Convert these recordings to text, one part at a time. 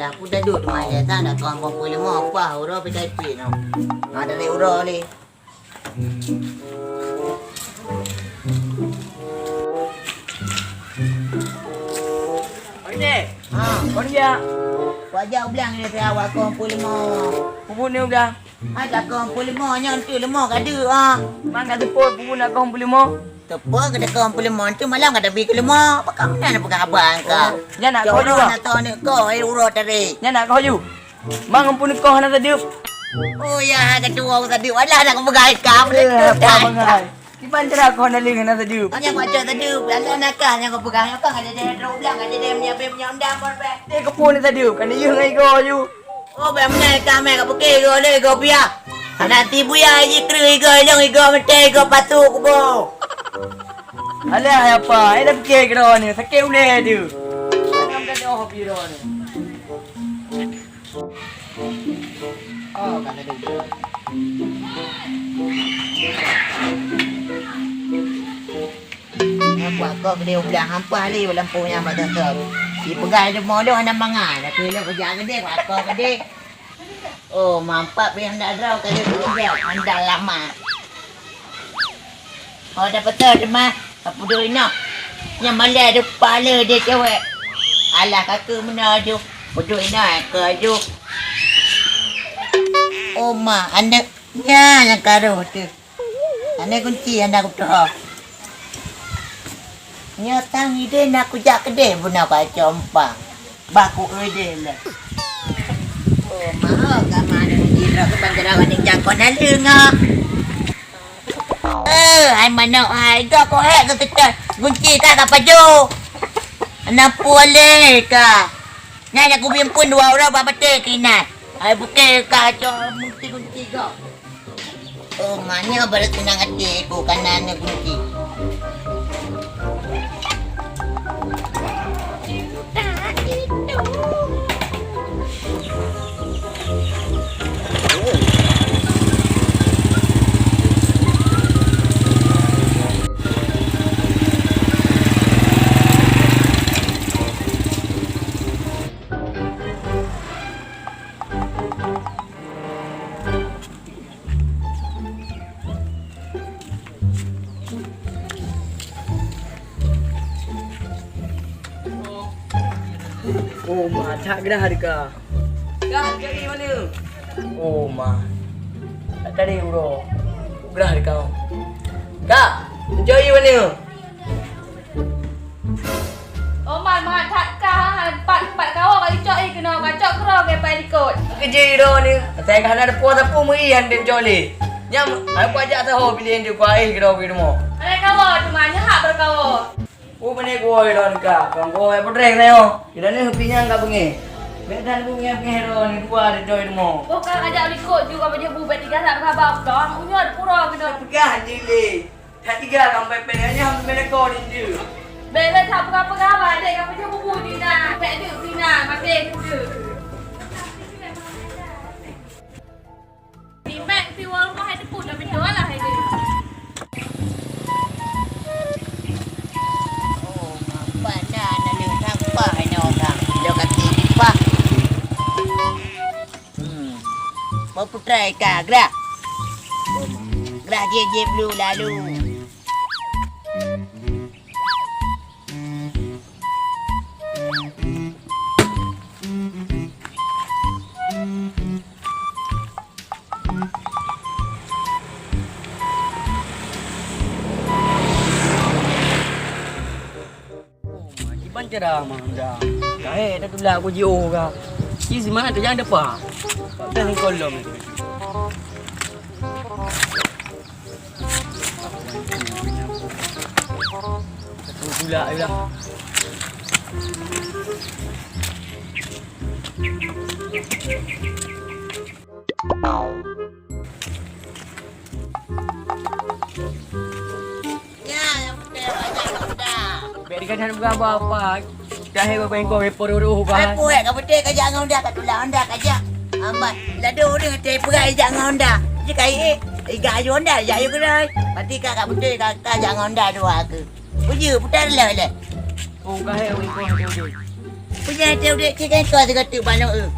Alah, aku dah duduk rumah dia. Tak nak kawan kumpul lima apa. Urah pergi taipin. Ada ni urah ni. Okey. Ha. Kau dia. Wajah ulang ni saya awak kumpul lima. Pupu ni udah. Ada kumpul lima. Nyontu lima kada. Ha. Mang kata pun pupu nak kau beli mo. Tepa kada kumpul lima. Tu malam kada pergi ke lima. Apa kamu nak pegang abang kau? Nya nak kau Kau juga. nak tahu ni kau. Urah tadi. Nya nak kau ju. Mang ampun kau hana tadi. Oh ya, kedua tadi. Walah nak pegang kau. Apa bangai. Di pancara kau nak link hana tadi. Hanya baca tadi, belanja nakal yang kau pegang. Kau ada dia drop bilang, ada dia punya undang berpe. Dia kepun ni tadi. Kan dia ngai kau ju. Oh, benar kami kau pergi kau ni kau biar. Nanti buaya je kru kau mete kau patu kau. Alah apa? Ai dah fikir kira ni. Sakit boleh dia. Macam dah oh biro ni. Oh, kata dia. Apa kau dia bilang hampa ni lampunya pada tu. Si pegang dia modal ana mangan. Tapi le kerja gede apa gede. Oh, mampak yang nak draw kali dia anda lama. Oh, dah betul dia mah. Apa dia nak? Yang malah ada kepala dia cewek. Alah kakak mana tu? Bodoh nak ke tu? Oh, ma, anda ya yang karo tu. Anda kunci anda aku tu. Nyatang ide nak kujak kedai pun nak compang. Baku ide lah. Oh, mahal kan mana ni rak bandara ni jakon alunga. Ai mana ai dah ko hek tu tekan. Kunci tak apa jo. Anak boleh ka. Nanya aku bimpun dua orang bapa te kinat. Ai bukan ka jo kunci kau. Oh, mana baru senang hati aku kanan kunci. Oh, ma, tak kena harga. Kak, jadi mana? Oh, ma. Tak tadi bro. Kena harga. Kak, jadi mana? Oh, man, tak kah. Pat kau kali cok kena kacok kerong ke pai ikut. Kerja ro ni. Saya kan ada puas apa mui yang den joli. Nyam, aku ajak tahu pilih dia kuai kira ke rumah. Ada kau tu mana hak berkau. Oh, mana kuai ron ka. Kang kuai pedreng saya. Kira ni hepinya enggak bengi. Bedan bunga penghero ni dua ada joy rumah. Oh, kan ajak ikut juga baju bu bet 3 tak khabar dah. Unya ada pura kena. Pegah jili. Tak tiga kan pepe hanya ham mereka ni je. Bela tak apa-apa dek kau baju bu dina. Pek dia dina, mati tu. Ni mek pi wang kau ada pun dah betul lah hai dia. Oh, apa dah nak le sampai ni orang. Dia kata apa? Mau putrai ka gerak. Gerak je dulu lalu. Cerah manda. Kae dah tulah aku jio ka. Isi mana tu yang depan. Tak ni kolom tu. Satu pula lah. Kadang bukan apa-apa. Dah hebat bengkok repor uruh kan. Apa kau betul kerja dengan Honda kat tulang Honda kerja. Amat. Lado dia kata perai jangan Honda. Dia kai gayu Honda ya you kena. Pati kak betul kata jangan Honda dua ke. Puji putar lah. Oh kahe bengkok tu. Punya ada udah kira kau tu kata balok tu.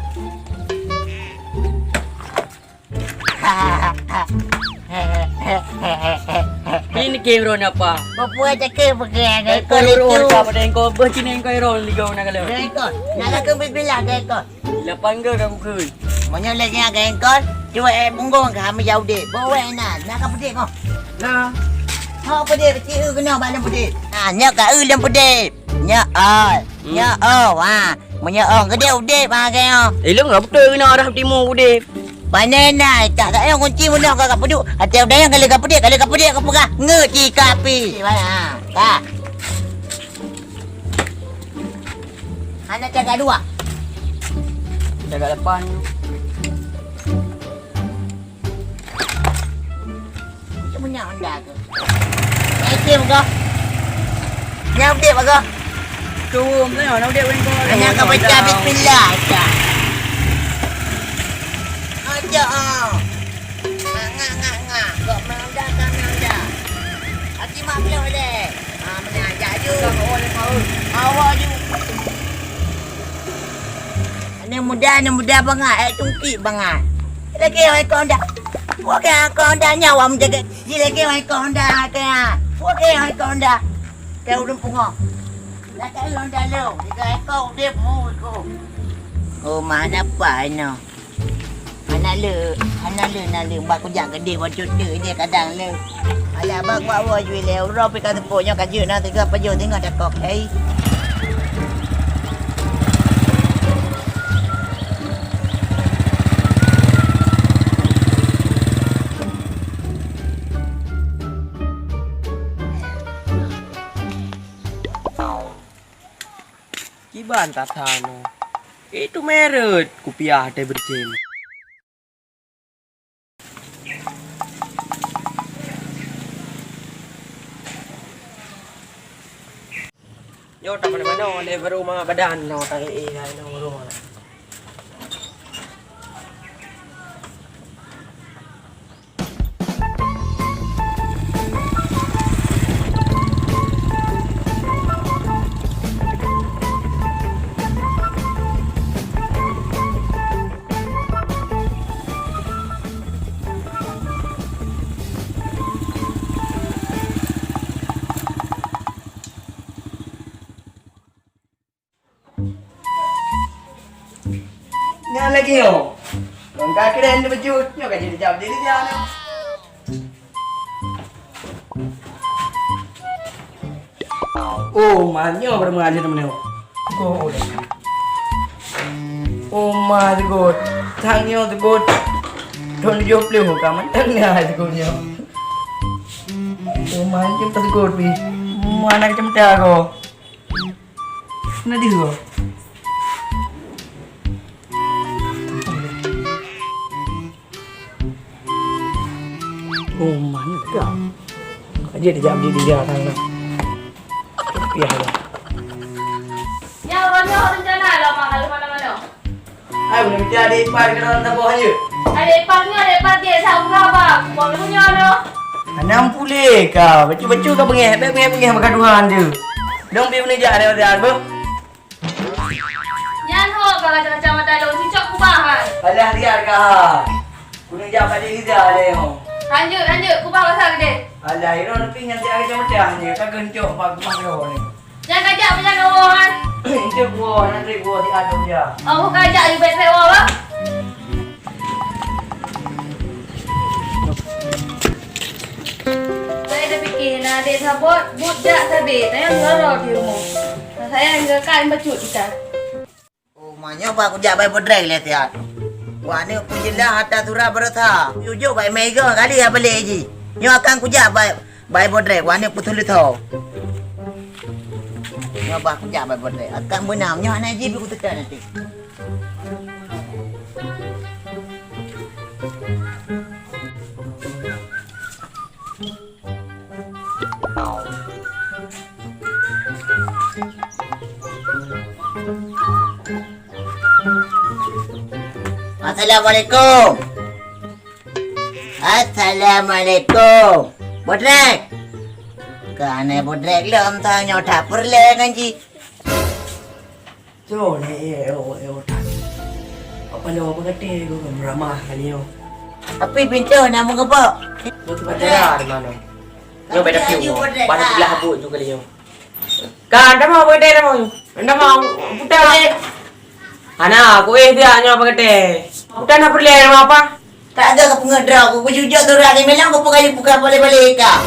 Ini kamera ni apa? Bapa cakap pakai ada Kau roll apa dah kau bercina kau roll ni kau nak kalau. Gengkol. Nak lakukan bismillah gengkol. Lapan ke kau ke? Mana lagi yang gengkol? Cuba punggung kami jauh dek. Bawa nak. Nak apa dek kau? Nah. Ha pedih kecil kena balan pedih. Ha nyak ka ulam pedih. Nyak ai. Nyak ha. Menyak gede udip ha kaya. Elok ngap betul kena arah timur udip. Panenai tak yang kunci muna kau peduk. Hati udah yang kali kau pedih kau pegah. Ngerti kapi. Ha. Tak. Anak jaga dua. Jaga depan. Cuma nyak anda ke. Item kau. Nyak udip kau. Tum tu nak udip kau. Anak kau baca bismillah. Aja ngak. Kau menanda kan menanda. Hati mak belum deh. Ha menanda ju. Awak ju. Ana muda bangat, tungki bangat. Lagi kau dah. Okey kau dah nyawa menjaga. Ji lagi kau dah kaya. Okey kau dah. Kau udah pungo. Dah kalau dah lo. Jika kau dia mu ko. Oh mana apa no. Anak le bak kujang gede buat cuti dia kadang le. Ala bak bawa ju le ro pi ka tepoknya ka je na tiga pajo tengok dak kok hei. Kiban tak tano. Itu meret kupiah ada berjen. Yo tak mana-mana le berumah badan no tak no rumah. Yang lagi yo. Kau kira ni baju, yo kan jadi jawab diri dia ni. Oh, manyo bermengajar teman yo. Oh my god. Tangyo the god. Don't you play ho kaman tang ni hai ko nyo. Oh my kim tas god bi. Mana macam ta ko. Nadi ho. Oh mantap. Aja dijam di dia tangan. Piah dah. Ya orangnya rencana lo makan mana-mana. Ai boleh minta di par kena tak bawa aja. Ada part dia sama apa? Boleh punya lo. 60 kau. Baju-baju kau bengih bergaduhan je. Dong pi menija ada ada apa? Nyan ho baca-baca mata lo cicak kubahan. Alah dia kah. Kuning jam ada dia ada yo. Lanjut kubah pasal gede. Alah iro nepi nanti ada macamnya kan gencok pak rumah yo ni. Jangan kajak macam kawan. Itu gua nanti gua di ada dia. Oh kajak you bet sewa apa? Saya dah fikir nak adik sabut budak sabit. Saya ngorok di rumah. Saya enggak kan baju kita. Oh manya ba ku ja bai bodrai le tiat. Wa ni ku jila hatta tura bertha. Yujo bai mega kali ya bele ji. Nyo akan ku ja bai bodrai wa ni putul tho. Nyo ba ku ja bai bodrai. Akan benam nyo ana ji bi ku tekan nanti. Assalamualaikum. Assalamualaikum. Bodrek. Kane bodrek le am ta nyo thapur le kan ji. tu ni tan. Apa lo apa kata ko ramah kali yo. Tapi pintu nak mau apa? Lo tu patera di mana? Yo beda piu. Pada sebelah habuk juga kali yo. Kan dah mau beda dah mau. Anda mau putar. Ana, aku dia nyo apa kata? Putar nak pergi apa? Tak ada ke pengedraw aku jujur tu lagi melang aku pakai bukan boleh-boleh ka.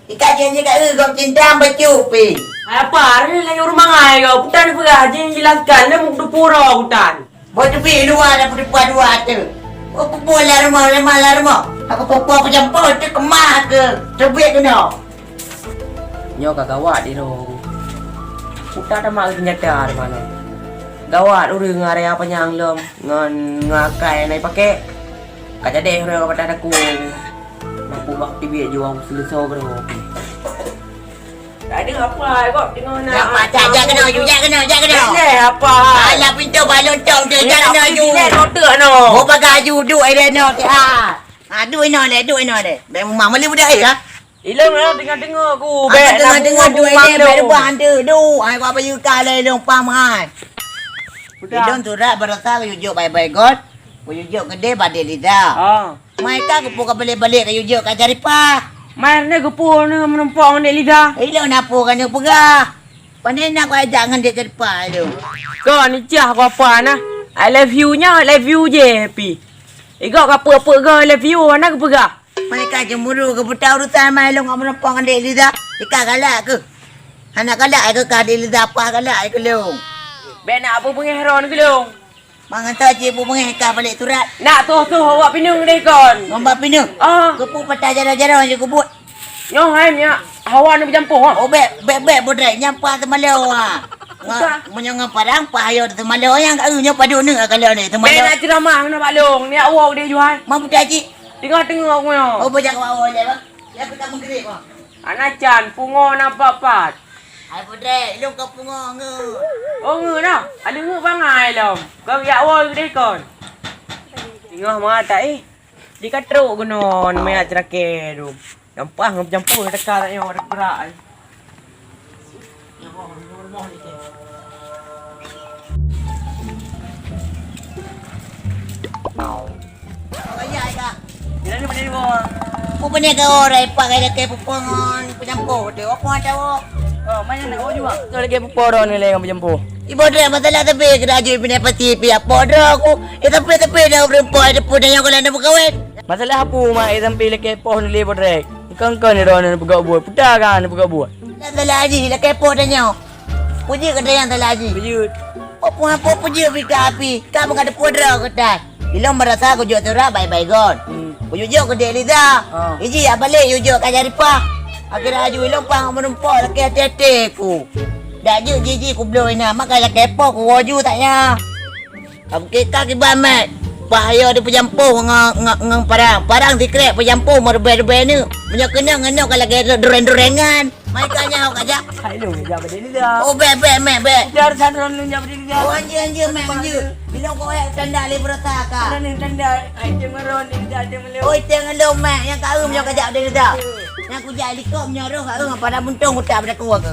Ikat janji kat kau cinta bercupi. Apa? Hari lagi rumah ngai kau. Putar ni pergi haji jelaskan dia mau pura putar. Bercupi luar dah depan dua tu. Aku bola rumah. Aku popo apa campur tu kemah ke. Terbit kena. Nyo ka gawat di ro. Putar dah mak kenyataan mana. Gawat urang area penyang lom ngan ngakai nai pakai. Kaca deh ro pada aku. Mampu bak tibik juang selesai bro. Tak ada apa kok tengok nak. Nak macam jangan kena. Eh apa? Alah pintu balon tong tu jangan kena ju. Rotek no. Oh pakai ju du ai no ke ha. Ha du no le. Be mama boleh budak ai ha. Ilang lah dengar aku. Dengar du ai be buang tu. Du ai apa you kale long paman. Bidon tu rak berasa yujuk bye-bye god. Yujuk gede badai lidah. Mereka aku pun balik ke yujuk kat cari pa. Main ni kepu ni menumpang ni lidah. Ilo nak pun kan dia pegah. Pandai nak kau ajak dengan dia cari pa tu. Kau ni cah kau apa nah? I love you-nya, I love you je happy. Ikut apa-apa kau I love you mana ke pegah? Mereka cemburu ke buta urusan mai long kau menumpang dengan dia lidah. Ikat galak ke? Anak galak ke kau dia lidah apa galak ke long? Ben nak apa pengheron ke long? Mangan tak cik pun mengekar balik turat. Nak tu awak pinung deh kon. Ngomba pinu. Kepu patah jarang-jarang je kubut. Yo hai nya hawa ni bercampur ha. Oh bek bodrai nyampa temalau ha. Menyang parang pahayo temalau yang nya padu ni kalau ni temalau. Ben nak ceramah nak balong ni awak dia jual. Mampu tak cik? Tengok aku yo. Oh bajak awak le bang. Ya kita menggerik bang. Anak Chan pungo nampak pat. Hai bodrai, lu kau pungo nge. Oh nge dah. Ada nge bangai lom. Kau ya awal deh kon. Tengok mata Di katruk guna nama acara ke tu. Gampang campur dekat tak yo ada gerak. Ayah ka. Bila ni mana ni bawah? Pupune ka orai pakai dekat pupongon penyampur tu. Apa ada awak? Oh, mana nak kau juga? Tu lagi poro ni lagi bercampur. Ibu dia masalah tapi kerajaan pindah peti apa dah aku. Tapi dah berempat ada pun yang kalau nak berkahwin. Masalah apa mak sampai lagi poh ni lebar rek. Kau ni dah nak bergak buat. Putar kan nak bergak buat. Dah telah haji dah kepo dah nyau. Puji kata yang telah haji. Bejut. Apa puji api. Kamu kata podra kata. Ilong merasa aku jual terap bye-bye god. Aku jual ke dia lidah. Iji ya balik jual kat jari pa. Akhirnya aju ilong pang menempok laki hati-hati ku. Dah je jiji ku blow ina. Makanya kepo ku waju taknya. Aku kekak kibamat. Bahaya dia penyampur dengan parang. Parang dikrek penyampur merbe-rebe ni. Punya kena kalau lagi duren-durengan. Mereka nyau kajak. Hai lu jap dia ni dah. Oh be. Jar sana lu jap dia ni dah. Oh anje. Bila kau tanda le berata ka. Ni tanda ai jemeron ni dah ada mele. Oi tengah lo mak yang kau punya kajak dia dah. Yang ku jadi kau punya roh kau pada buntung utak pada ku ke.